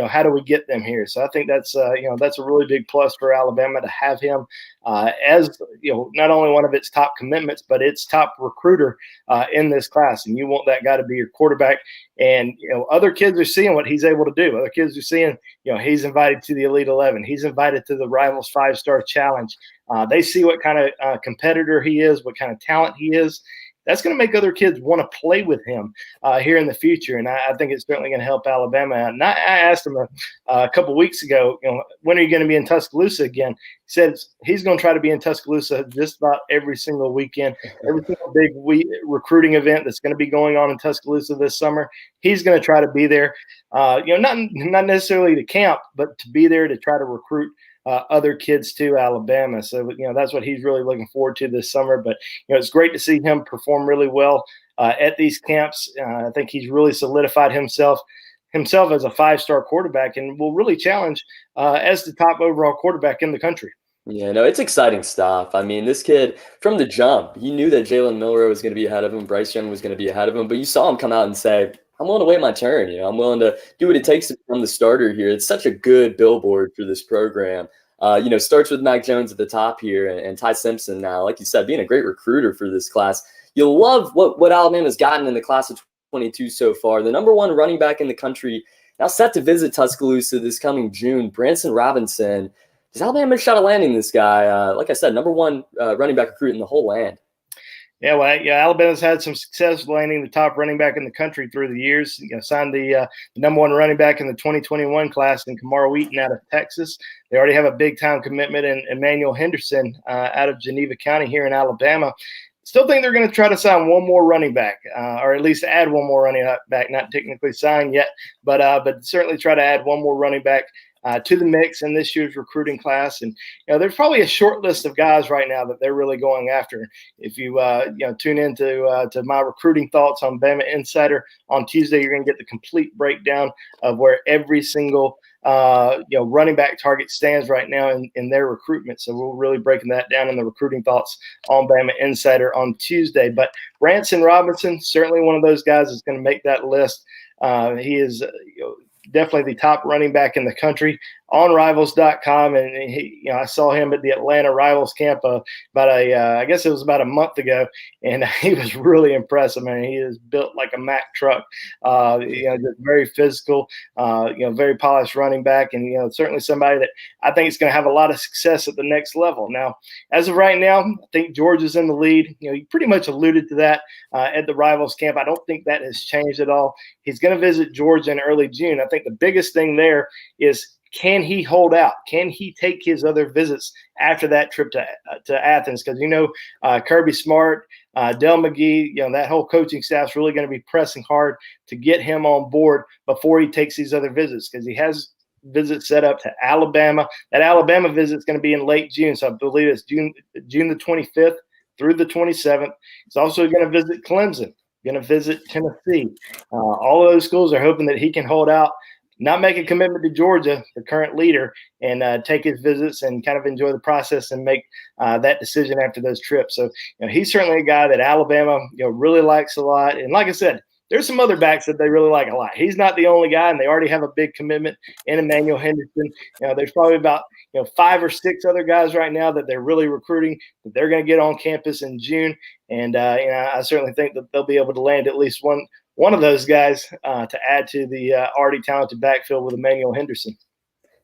How do we get them here? So I think that's a really big plus for Alabama to have him as not only one of its top commitments, but its top recruiter in this class. And you want that guy to be your quarterback. And other kids are seeing what he's able to do. Other kids are seeing he's invited to the Elite 11. He's invited to the Rivals 5-star challenge. They see what kind of competitor he is, what kind of talent he is. That's going to make other kids want to play with him here in the future, and I think it's certainly going to help Alabama out. And I asked him a couple weeks ago, when are you going to be in Tuscaloosa again? He said he's going to try to be in Tuscaloosa just about every single weekend, every single big recruiting event that's going to be going on in Tuscaloosa this summer. He's going to try to be there, not necessarily to camp, but to be there to try to recruit other kids to Alabama. So, that's what he's really looking forward to this summer. But, it's great to see him perform really well at these camps. I think he's really solidified himself as a 5-star quarterback and will really challenge as the top overall quarterback in the country. Yeah, no, it's exciting stuff. I mean, this kid from the jump, he knew that Jalen Milroe was going to be ahead of him, Bryce Young was going to be ahead of him, but you saw him come out and say, I'm willing to wait my turn. I'm willing to do what it takes to become the starter here. It's such a good billboard for this program. Starts with Mac Jones at the top here and Ty Simpson now, like you said, being a great recruiter for this class. You'll love what Alabama's gotten in the class of 22 so far. The number 1 running back in the country, now set to visit Tuscaloosa this coming June, Branson Robinson. Does Alabama shot at landing this guy? Like I said, number 1 running back recruit in the whole land. Yeah, Alabama's had some success landing the top running back in the country through the years. Signed the number 1 running back in the 2021 class in Kamar Wheaton out of Texas. They already have a big-time commitment in Emmanuel Henderson out of Geneva County here in Alabama. Still think they're going to try to sign one more running back, or at least add one more running back. Not technically signed yet, but certainly try to add one more running back to the mix in this year's recruiting class. And there's probably a short list of guys right now that they're really going after. If you tune into to my recruiting thoughts on BamaInsider on Tuesday, you're going to get the complete breakdown of where every single running back target stands right now in their recruitment. So we're really breaking that down in the recruiting thoughts on BamaInsider on Tuesday. But Branson Robinson, certainly one of those guys that's going to make that list. He is definitely the top running back in the country on Rivals.com, and I saw him at the Atlanta Rivals camp I guess it was about a month ago, and he was really impressive. I mean, he is built like a Mack truck, just very physical, very polished running back, and certainly somebody that I think is going to have a lot of success at the next level. Now, as of right now, I think Georgia's in the lead. He pretty much alluded to that at the Rivals camp. I don't think that has changed at all. He's going to visit Georgia in early June. I think the biggest thing there is, can he hold out? Can he take his other visits after that trip to Athens? Because, Kirby Smart, Del McGee, that whole coaching staff is really going to be pressing hard to get him on board before he takes these other visits, because he has visits set up to Alabama. That Alabama visit is going to be in late June. So I believe it's June the 25th through the 27th. He's also going to visit Clemson, going to visit Tennessee. All of those schools are hoping that he can hold out, not make a commitment to Georgia, the current leader, and take his visits and kind of enjoy the process and make that decision after those trips. So, he's certainly a guy that Alabama, really likes a lot. And like I said, there's some other backs that they really like a lot. He's not the only guy, and they already have a big commitment in Emmanuel Henderson. There's probably about 5 or 6 other guys right now that they're really recruiting that they're going to get on campus in June. And I certainly think that they'll be able to land at least one of those guys to add to the already talented backfield with Emmanuel Henderson.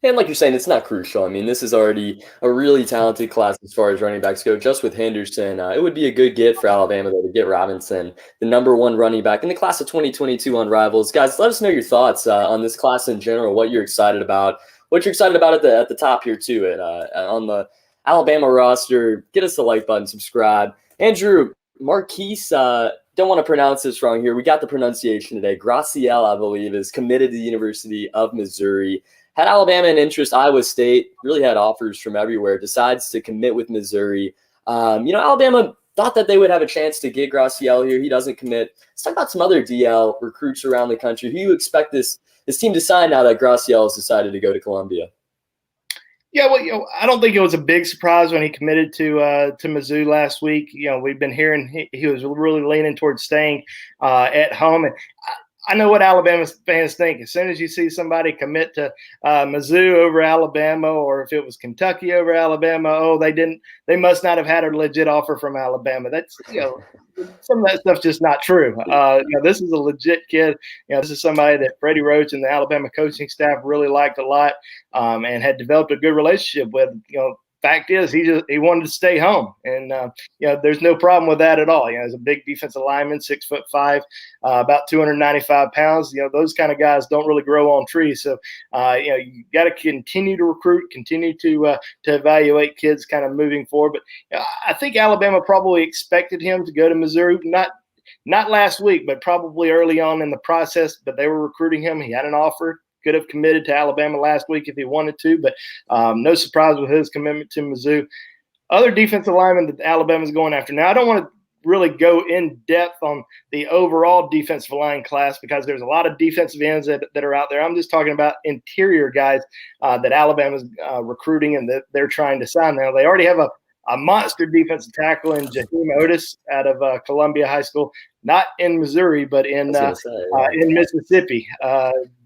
And like you're saying, it's not crucial. I mean, this is already a really talented class as far as running backs go. Just with Henderson, it would be a good get for Alabama, though, to get Robinson, the number 1 running back in the class of 2022 on Rivals. Guys, let us know your thoughts on this class in general, what you're excited about, at the top here, too, on the Alabama roster. Get us a like button, subscribe. Andrew, Marquise, don't want to pronounce this wrong here. We got the pronunciation today. Graciel, I believe, is committed to the University of Missouri. Had Alabama in interest, Iowa State, really had offers from everywhere, decides to commit with Missouri. Alabama thought that they would have a chance to get Graciel here. He doesn't commit. Let's talk about some other DL recruits around the country. Who do you expect this team to sign now that Graciel has decided to go to Columbia? Yeah, well, I don't think it was a big surprise when he committed to Mizzou last week. We've been hearing he was really leaning towards staying at home, and I know what Alabama fans think. As soon as you see somebody commit to Mizzou over Alabama, or if it was Kentucky over Alabama, they must not have had a legit offer from Alabama. That's, some of that stuff's just not true. This is a legit kid. This is somebody that Freddie Roach and the Alabama coaching staff really liked a lot, and had developed a good relationship with. Fact is, he wanted to stay home, and there's no problem with that at all. He's a big defensive lineman, 6'5", about 295 pounds. Those kind of guys don't really grow on trees. So you got to continue to recruit, continue to evaluate kids kind of moving forward. But I think Alabama probably expected him to go to Missouri, not last week, but probably early on in the process. But they were recruiting him. He had an offer, could have committed to Alabama last week if he wanted to, but no surprise with his commitment to Mizzou. Other defensive linemen that Alabama's going after. Now, I don't want to really go in depth on the overall defensive line class because there's a lot of defensive ends that are out there. I'm just talking about interior guys that Alabama's recruiting and that they're trying to sign now. They already have a monster defensive tackle in Jaheim Otis out of Columbia High School, not in Missouri, but in Mississippi.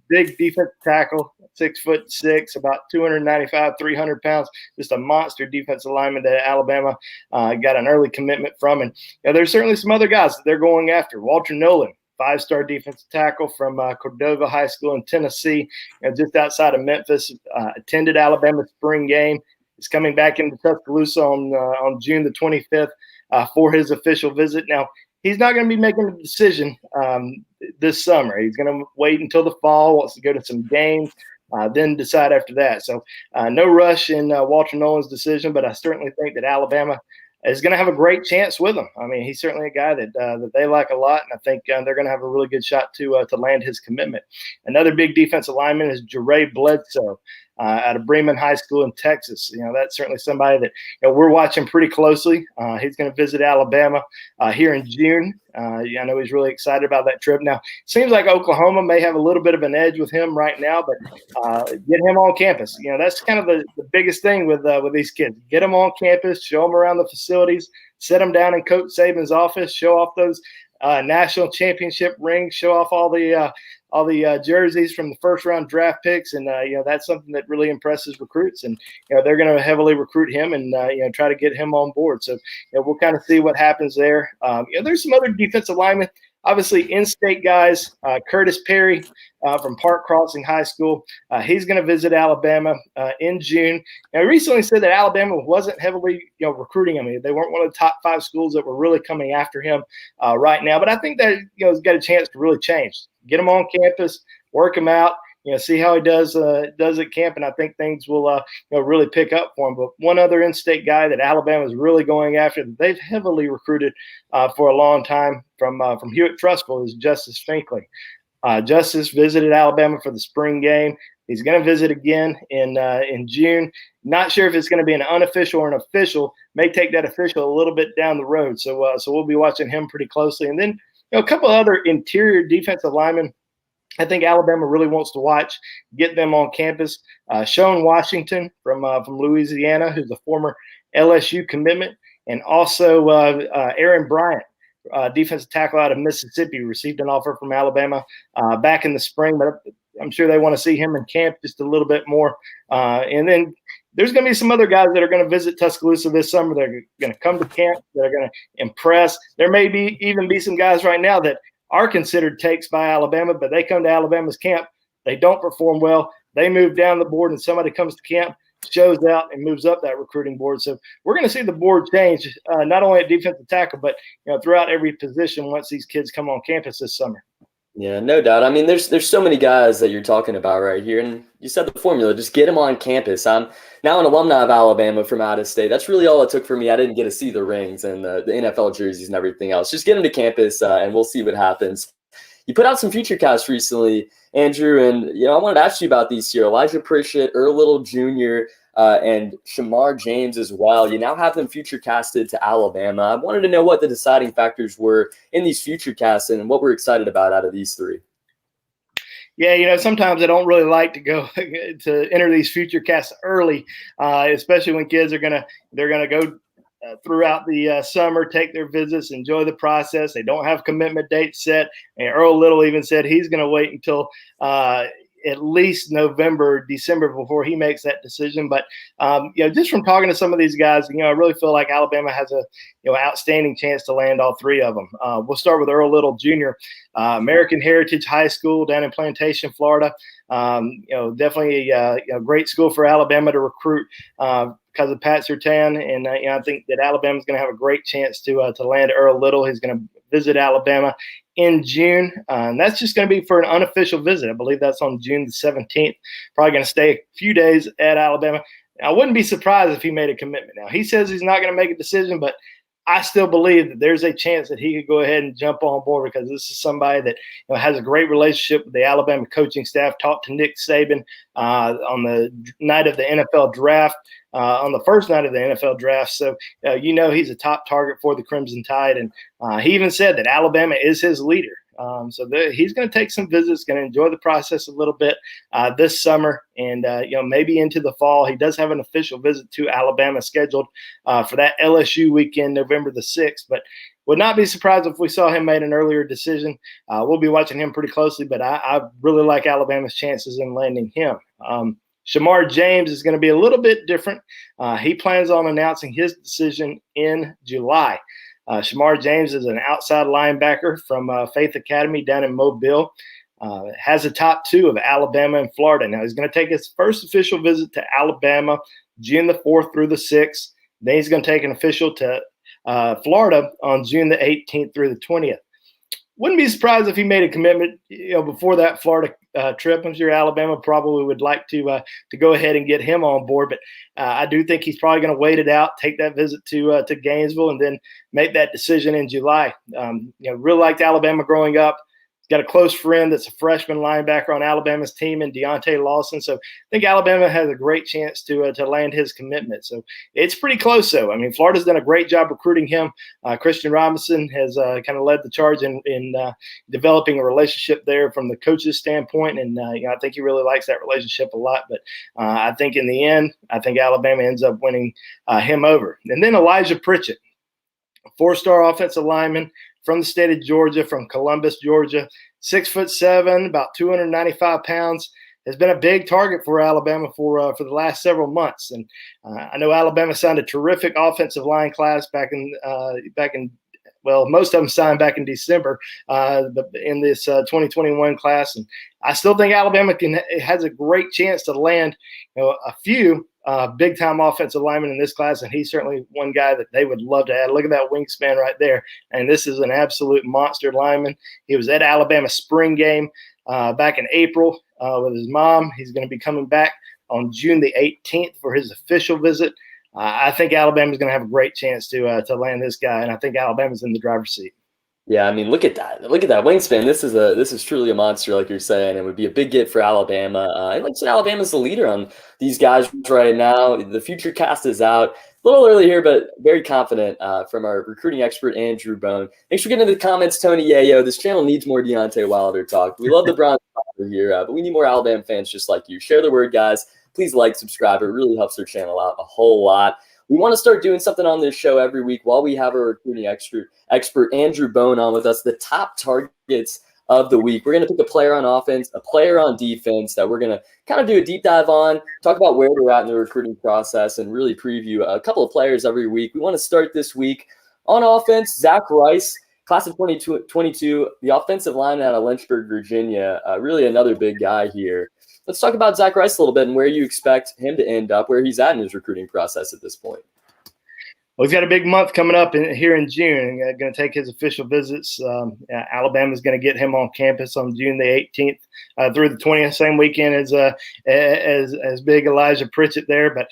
Big defensive tackle, 6'6", about 295, 300 pounds, just a monster defensive lineman that Alabama got an early commitment from. And there's certainly some other guys that they're going after. Walter Nolan, 5-star defensive tackle from Cordova High School in Tennessee, just outside of Memphis, attended Alabama's spring game. He's coming back into Tuscaloosa on June the 25th for his official visit. Now, he's not going to be making a decision this summer. He's going to wait until the fall, wants to go to some games, then decide after that. So no rush in Walter Nolan's decision, but I certainly think that Alabama is going to have a great chance with him. I mean, he's certainly a guy that they like a lot, and I think they're going to have a really good shot to land his commitment. Another big defensive lineman is Jeray Bledsoe out of Bremen High School in Texas. That's certainly somebody that we're watching pretty closely. He's going to visit Alabama here in June. I know he's really excited about that trip. Now, it seems like Oklahoma may have a little bit of an edge with him right now, but get him on campus. That's kind of the biggest thing with these kids. Get them on campus, show them around the facilities, set them down in Coach Saban's office, show off those national championship rings, show off all the jerseys from the first round draft picks. And, that's something that really impresses recruits. And, they're going to heavily recruit him and, try to get him on board. So, we'll kind of see what happens there. There's some other defensive linemen, obviously in-state guys. Curtis Perry from Park Crossing High School. He's going to visit Alabama in June. Now, he recently said that Alabama wasn't heavily, recruiting him. They weren't one of the top 5 schools that were really coming after him right now. But I think that, he's got a chance to really change. Get him on campus, work him out, see how he does at camp, and I think things will really pick up for him. But one other in-state guy that Alabama is really going after that they've heavily recruited for a long time from Hewitt-Trussville is Justice Finkley. Justice visited Alabama for the spring game. He's going to visit again in June. Not sure if it's going to be an unofficial or an official. May take that official a little bit down the road. So we'll be watching him pretty closely. And then a couple other interior defensive linemen I think Alabama really wants to watch, get them on campus. Sean Washington from Louisiana, who's a former LSU commitment, and also Aaron Bryant, defensive tackle out of Mississippi, received an offer from Alabama back in the spring, but I'm sure they want to see him in camp just a little bit more. And then there's going to be some other guys that are going to visit Tuscaloosa this summer. They're going to come to camp. They're going to impress. There may even be some guys right now that are considered takes by Alabama, but they come to Alabama's camp. They don't perform well. They move down the board, and somebody comes to camp, shows out, and moves up that recruiting board. So we're going to see the board change, not only at defensive tackle, but throughout every position once these kids come on campus this summer. Yeah, no doubt. I mean, there's so many guys that you're talking about right here, and you said the formula, just get them on campus. I'm now an alumni of Alabama from out of state. That's really all it took for me. I didn't get to see the rings and the NFL jerseys and everything else. Just get them to campus, and we'll see what happens. You put out some Futurecast recently, Andrew, and I wanted to ask you about these here. Elijah Pritchett, Earl Little Jr., and Shamar James as well. You now have them Futurecasted to Alabama. I wanted to know what the deciding factors were in these Futurecasts and what we're excited about out of these three. Yeah, sometimes I don't really like to go to enter these Futurecasts early, especially when kids are gonna go throughout the summer, take their visits, enjoy the process. They don't have commitment dates set. And Earl Little even said he's going to wait until at least November, December before he makes that decision. But, just from talking to some of these guys, I really feel like Alabama has a, outstanding chance to land all three of them. We'll start with Earl Little Jr., American Heritage High School down in Plantation, Florida. Definitely a great school for Alabama to recruit because of Pat Surtain. And, I think that Alabama's going to have a great chance to land Earl Little. He's going to visit Alabama in June. And that's just going to be for an unofficial visit. I believe that's on June the 17th. Probably going to stay a few days at Alabama. I wouldn't be surprised if he made a commitment now. He says he's not going to make a decision, but I still believe that there's a chance that he could go ahead and jump on board, because this is somebody that has a great relationship with the Alabama coaching staff. Talked to Nick Saban on the night of the NFL draft, on the first night of the NFL draft. So, he's a top target for the Crimson Tide. And he even said that Alabama is his leader. So he's going to take some visits, going to enjoy the process a little bit this summer, and maybe into the fall. He does have an official visit to Alabama scheduled for that LSU weekend, November the 6th. But would not be surprised if we saw him made an earlier decision. We'll be watching him pretty closely, but I really like Alabama's chances in landing him. Shamar James is going to be a little bit different. He plans on announcing his decision in July. Shamar James is an outside linebacker from Faith Academy down in Mobile. Has a top 2 of Alabama and Florida. Now, he's going to take his first official visit to Alabama June the 4th through the 6th. Then he's going to take an official to Florida on June the 18th through the 20th. Wouldn't be surprised if he made a commitment, before that Florida trip. I'm sure Alabama probably would like to go ahead and get him on board, but I do think he's probably going to wait it out, take that visit to Gainesville, and then make that decision in July. Really liked Alabama growing up. Got a close friend that's a freshman linebacker on Alabama's team in Deontay Lawson. So I think Alabama has a great chance to land his commitment. So it's pretty close, though. I mean, Florida's done a great job recruiting him. Christian Robinson has kind of led the charge in developing a relationship there from the coach's standpoint. And I think he really likes that relationship a lot. But I think in the end, I think Alabama ends up winning him over. And then Elijah Pritchett, a 4-star offensive lineman from the state of Georgia, from Columbus, Georgia, 6'7", about 295 pounds, has been a big target for Alabama for the last several months. And I know Alabama signed a terrific offensive line class back in most of them signed back in December in this 2021 class. And I still think Alabama has a great chance to land a few big-time offensive linemen in this class, and he's certainly one guy that they would love to add. Look at that wingspan right there. And this is an absolute monster lineman. He was at Alabama spring game back in April with his mom. He's going to be coming back on June the 18th for his official visit. I think Alabama's going to have a great chance to land this guy, and I think Alabama's in the driver's seat. Yeah, I mean, look at that. Look at that wingspan. This is truly a monster, like you're saying. It would be a big get for Alabama. And like I said, Alabama's the leader on these guys right now. The Futurecast is out. A little early here, but very confident from our recruiting expert, Andrew Bone. Thanks for getting into the comments, Tony Yayo. This channel needs more Deontay Wilder talk. We love the Bronze here, but we need more Alabama fans just like you. Share the word, guys. Please like, subscribe. It really helps our channel out a whole lot. We want to start doing something on this show every week while we have our recruiting expert Andrew Bone on with us, the top targets of the week. We're going to pick a player on offense, a player on defense that we're going to kind of do a deep dive on, talk about where we're at in the recruiting process, and really preview a couple of players every week. We want to start this week on offense. Zach Rice, class of 2022, the offensive lineman out of Lynchburg, Virginia, really another big guy here. Let's talk about Zach Rice a little bit and where you expect him to end up, where he's at in his recruiting process at this point. Well, he's got a big month coming up here in June. Going to take his official visits. Alabama's going to get him on campus on June the 18th through the 20th, same weekend as big Elijah Pritchett there. But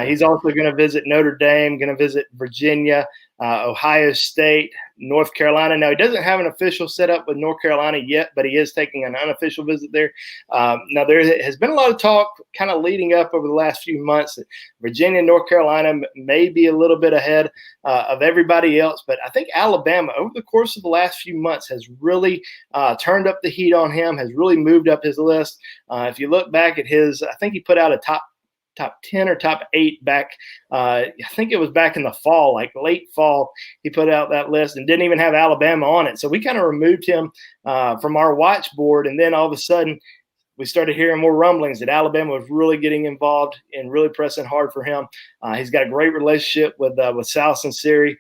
he's also going to visit Notre Dame, going to visit Virginia, Ohio State, North Carolina. Now, he doesn't have an official setup with North Carolina yet, but he is taking an unofficial visit there. Now, there has been a lot of talk kind of leading up over the last few months that Virginia and North Carolina may be a little bit ahead of everybody else. But I think Alabama, over the course of the last few months, has really turned up the heat on him, has really moved up his list. If you look back at I think he put out a top 10 or top 8 back. I think it was back in the fall, like late fall, he put out that list and didn't even have Alabama on it. So we kind of removed him from our watch board. And then all of a sudden we started hearing more rumblings that Alabama was really getting involved and really pressing hard for him. He's got a great relationship with Sal Sinceri,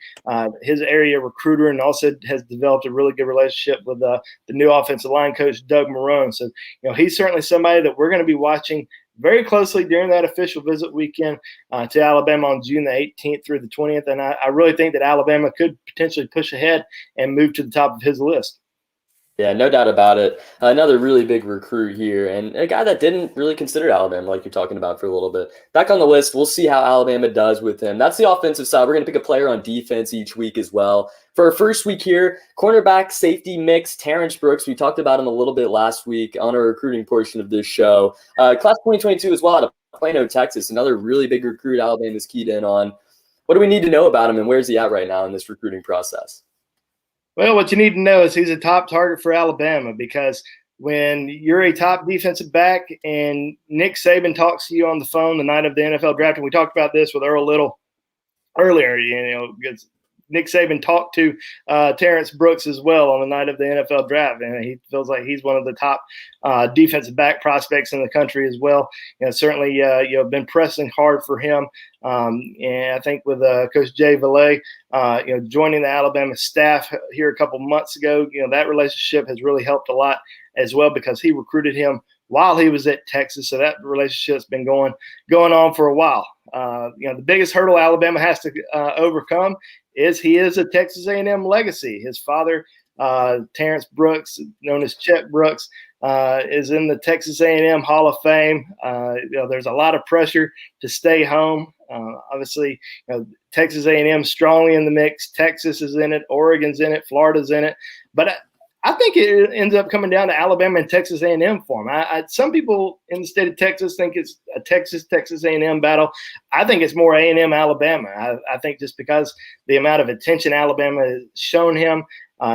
his area recruiter, and also has developed a really good relationship with the new offensive line coach, Doug Marrone. So, he's certainly somebody that we're going to be watching very closely during that official visit weekend to Alabama on June the 18th through the 20th. And I really think that Alabama could potentially push ahead and move to the top of his list. Yeah, no doubt about it. Another really big recruit here, and a guy that didn't really consider Alabama, like you're talking about for a little bit. Back on the list, we'll see how Alabama does with him. That's the offensive side. We're going to pick a player on defense each week as well. For our first week here, cornerback safety mix, Terrence Brooks. We talked about him a little bit last week on our recruiting portion of this show. Class 2022 as well out of Plano, Texas. Another really big recruit Alabama's keyed in on. What do we need to know about him, and where's he at right now in this recruiting process? Well, what you need to know is he's a top target for Alabama, because when you're a top defensive back and Nick Saban talks to you on the phone the night of the NFL draft, and we talked about this with Earl Little earlier, because Nick Saban talked to Terrence Brooks as well on the night of the NFL draft, and he feels like he's one of the top defensive back prospects in the country as well. Certainly, been pressing hard for him. And I think with Coach Jay Valet, joining the Alabama staff here a couple months ago, that relationship has really helped a lot as well, because he recruited him while he was at Texas. So that relationship's been going on for a while. The biggest hurdle Alabama has to overcome is he is a Texas A&M legacy. His father, Terrence Brooks, known as Chet Brooks, is in the Texas A&M Hall of Fame. There's a lot of pressure to stay home. Obviously, Texas A&M strongly in the mix. Texas is in it. Oregon's in it. Florida's in it. But I think it ends up coming down to Alabama and Texas A&M for him. Some people in the state of Texas think it's a Texas A&M battle. I think it's more A&M Alabama. I think just because the amount of attention Alabama has shown him,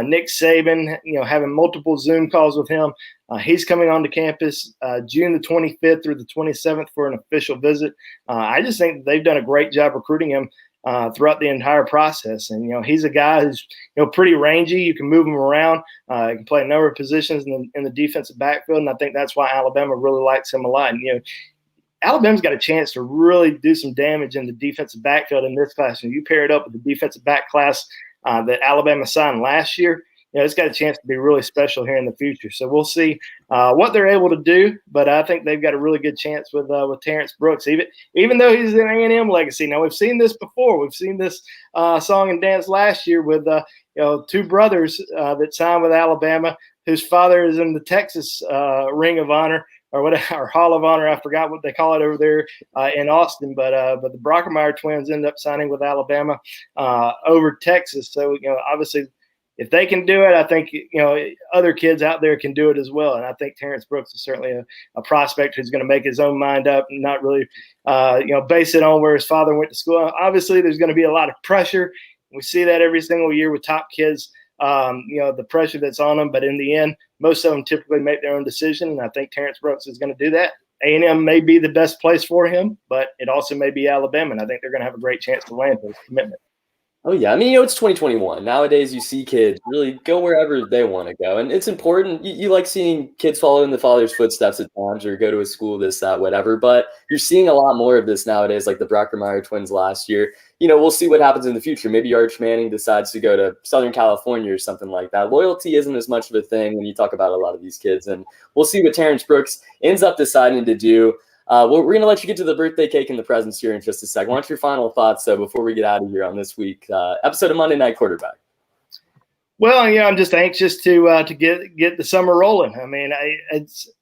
Nick Saban, having multiple Zoom calls with him. He's coming onto campus June the 25th through the 27th for an official visit. I just think they've done a great job recruiting him throughout the entire process. And, he's a guy who's, pretty rangy. You can move him around. He can play a number of positions in the defensive backfield. And I think that's why Alabama really likes him a lot. And, Alabama's got a chance to really do some damage in the defensive backfield in this class. And you pair it up with the defensive back class that Alabama signed last year, it's got a chance to be really special here in the future. So we'll see what they're able to do, but I think they've got a really good chance with Terrence Brooks, even though he's an A&M legacy. Now, we've seen this before. We've seen this song and dance last year with two brothers that signed with Alabama, whose father is in the Texas Ring of Honor, or whatever, or Hall of Honor. I forgot what they call it over there in Austin, but the Brockermeyer twins ended up signing with Alabama over Texas. So, obviously, if they can do it, I think, other kids out there can do it as well. And I think Terrence Brooks is certainly a prospect who's going to make his own mind up and not really, base it on where his father went to school. Obviously, there's going to be a lot of pressure. We see that every single year with top kids, the pressure that's on them. But in the end, most of them typically make their own decision. And I think Terrence Brooks is going to do that. A&M may be the best place for him, but it also may be Alabama. And I think they're going to have a great chance to land his commitment. Oh, yeah. I mean, it's 2021. Nowadays, you see kids really go wherever they want to go. And it's important. You like seeing kids follow in the father's footsteps at times or go to a school, this, that, whatever. But you're seeing a lot more of this nowadays, like the Brockermeyer twins last year. We'll see what happens in the future. Maybe Arch Manning decides to go to Southern California or something like that. Loyalty isn't as much of a thing when you talk about a lot of these kids. And we'll see what Terrence Brooks ends up deciding to do. We're going to let you get to the birthday cake and the presents here in just a second. What's your final thoughts, before we get out of here on this week's episode of Monday Night Quarterback? Well, I'm just anxious to get the summer rolling. I mean,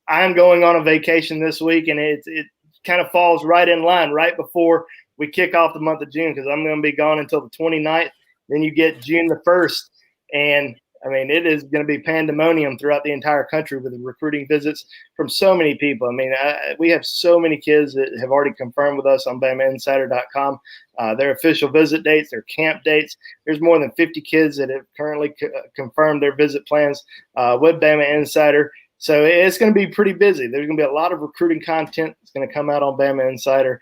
I'm going on a vacation this week, and it kind of falls right in line right before we kick off the month of June, because I'm going to be gone until the 29th. Then you get June the 1st, and I mean, it is going to be pandemonium throughout the entire country with the recruiting visits from so many people. I mean, we have so many kids that have already confirmed with us on BamaInsider.com their official visit dates, their camp dates. There's more than 50 kids that have currently confirmed their visit plans with Bama Insider. So it's going to be pretty busy. There's going to be a lot of recruiting content that's going to come out on Bama Insider,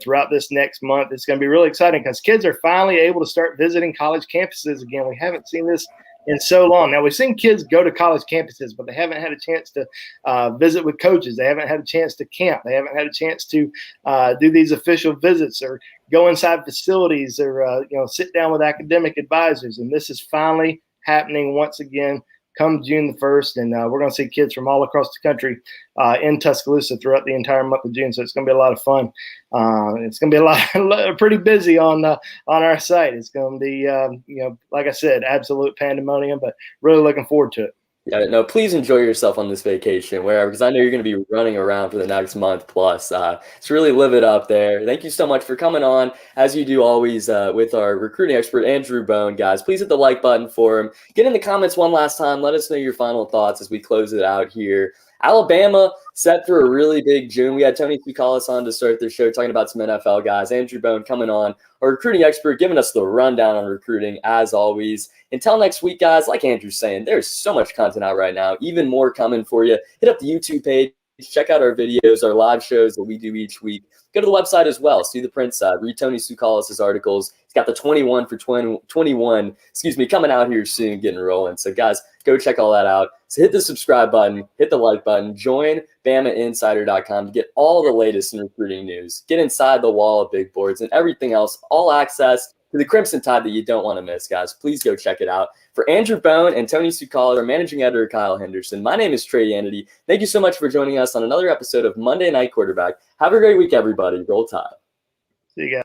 throughout this next month. It's going to be really exciting because kids are finally able to start visiting college campuses again. We haven't seen this in so long. Now, we've seen kids go to college campuses, but they haven't had a chance to visit with coaches. They haven't had a chance to camp. They haven't had a chance to do these official visits or go inside facilities or, sit down with academic advisors. And this is finally happening once again come June the 1st. And we're going to see kids from all across the country in Tuscaloosa throughout the entire month of June. So it's going to be a lot of fun. It's going to be pretty busy on our site. It's going to be, like I said, absolute pandemonium, but really looking forward to it. Yeah, no, please enjoy yourself on this vacation, wherever, because I know you're going to be running around for the next month plus. So really live it up there. Thank you so much for coming on, as you do always with our recruiting expert, Andrew Bone. Guys, please hit the like button for him. Get in the comments one last time. Let us know your final thoughts as we close it out here. Alabama set for a really big June. We had Tony Fucalis on to start the show talking about some NFL guys. Andrew Bone coming on, our recruiting expert, giving us the rundown on recruiting as always. Until next week, guys, like Andrew's saying, there's so much content out right now, even more coming for you. Hit up the YouTube page, check out our videos, our live shows that we do each week. Go to the website as well, see the print side, read Tony Sukalis' articles. He's got the 21 for 21, coming out here soon, getting rolling. So, guys, go check all that out. So hit the subscribe button, hit the like button, join BamaInsider.com to get all the latest in recruiting news. Get inside the wall of big boards and everything else, all access to the Crimson Tide that you don't want to miss, guys. Please go check it out. For Andrew Bone and Tony Sukalis, our managing editor, Kyle Henderson, my name is Trey Yanity. Thank you so much for joining us on another episode of Monday Night Quarterback. Have a great week, everybody. Roll Tide. See you guys.